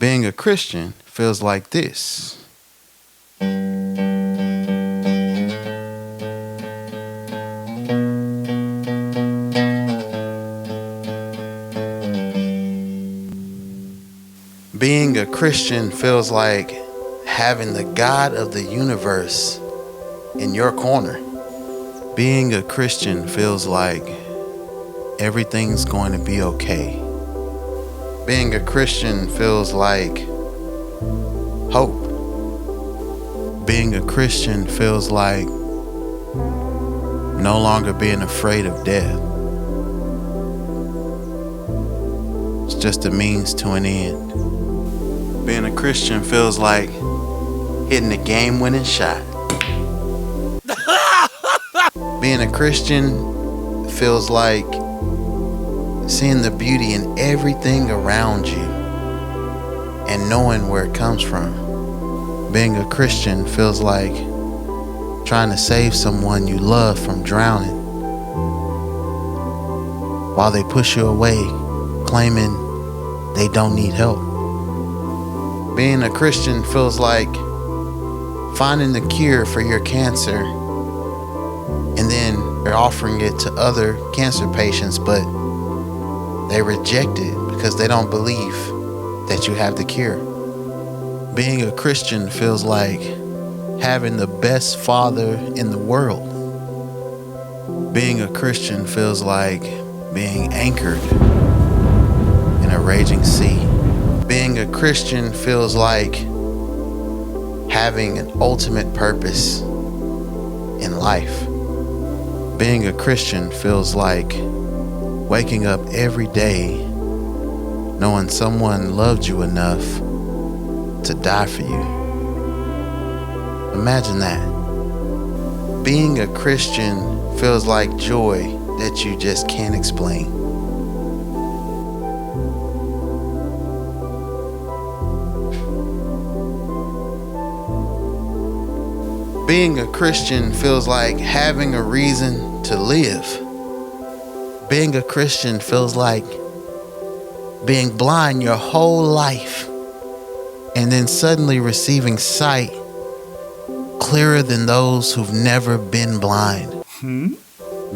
Being a Christian feels like this. Being a Christian feels like having the God of the universe in your corner. Being a Christian feels like everything's going to be okay. Being a Christian feels like hope. Being a Christian feels like no longer being afraid of death. It's just a means to an end. Being a Christian feels like hitting a game-winning shot. Being a Christian feels like seeing the beauty in everything around you and knowing where it comes from. Being a Christian feels like trying to save someone you love from drowning while they push you away, claiming they don't need help. Being a Christian feels like finding the cure for your cancer and then you're offering it to other cancer patients, but they reject it because they don't believe that you have the cure. Being a Christian feels like having the best father in the world. Being a Christian feels like being anchored in a raging sea. Being a Christian feels like having an ultimate purpose in life. Being a Christian feels like waking up every day knowing someone loved you enough to die for you. Imagine that. Being a Christian feels like joy that you just can't explain. Being a Christian feels like having a reason to live. Being a Christian feels like being blind your whole life and then suddenly receiving sight clearer than those who've never been blind.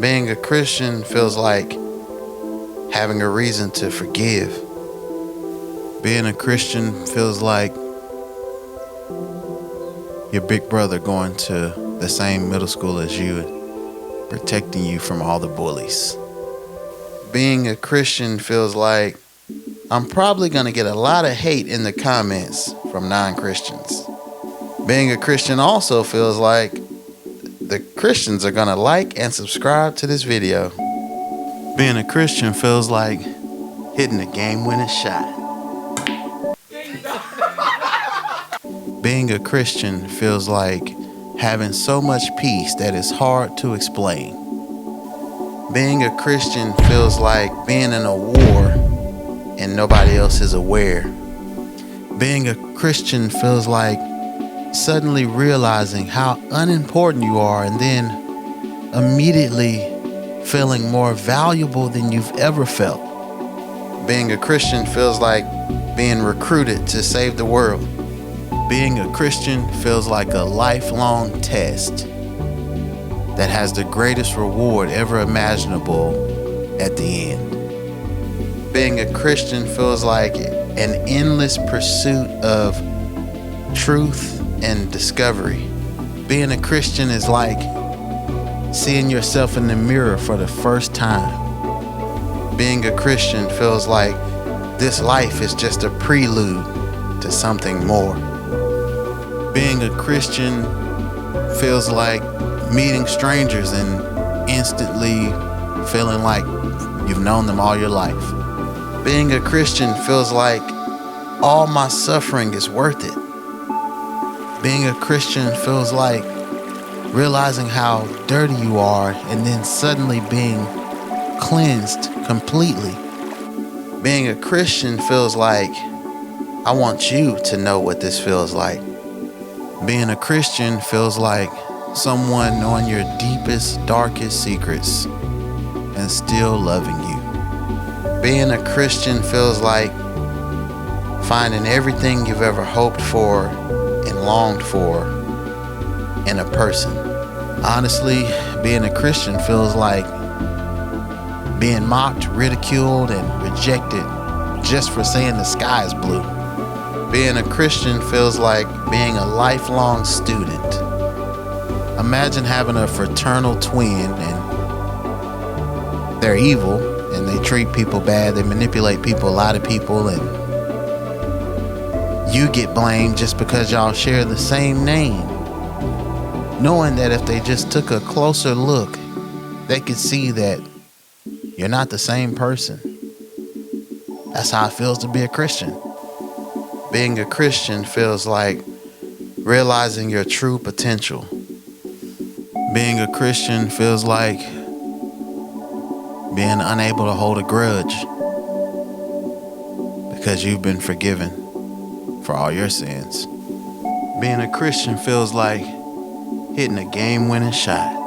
Being a Christian feels like having a reason to forgive. Being a Christian feels like your big brother going to the same middle school as you and protecting you from all the bullies. Being a Christian feels like I'm probably going to get a lot of hate in the comments from non-Christians. Being a Christian also feels like the Christians are going to like and subscribe to this video. Being a Christian feels like hitting a game-winning shot. Being a Christian feels like having so much peace that it's hard to explain. Being a Christian feels like being in a war and nobody else is aware. Being a Christian feels like suddenly realizing how unimportant you are and then immediately feeling more valuable than you've ever felt. Being a Christian feels like being recruited to save the world. Being a Christian feels like a lifelong test that has the greatest reward ever imaginable at the end. Being a Christian feels like an endless pursuit of truth and discovery. Being a Christian is like seeing yourself in the mirror for the first time. Being a Christian feels like this life is just a prelude to something more. Being a Christian feels like meeting strangers and instantly feeling like you've known them all your life. Being a Christian feels like all my suffering is worth it. Being a Christian feels like realizing how dirty you are and then suddenly being cleansed completely. Being a Christian feels like I want you to know what this feels like. Being a Christian feels like someone knowing your deepest, darkest secrets and still loving you. Being a Christian feels like Finding everything you've ever hoped for and longed for in a person. Honestly, being a Christian feels like being mocked, ridiculed, and rejected just for saying the sky is blue. Being a Christian feels like being a lifelong student. Imagine having a fraternal twin and they're evil and they treat people bad, they manipulate people, lie to people, and you get blamed just because y'all share the same name. Knowing that if they just took a closer look, they could see that you're not the same person. That's how it feels to be a Christian. Being a Christian feels like realizing your true potential. Being a Christian feels like being unable to hold a grudge because you've been forgiven for all your sins. Being a Christian feels like hitting a game-winning shot.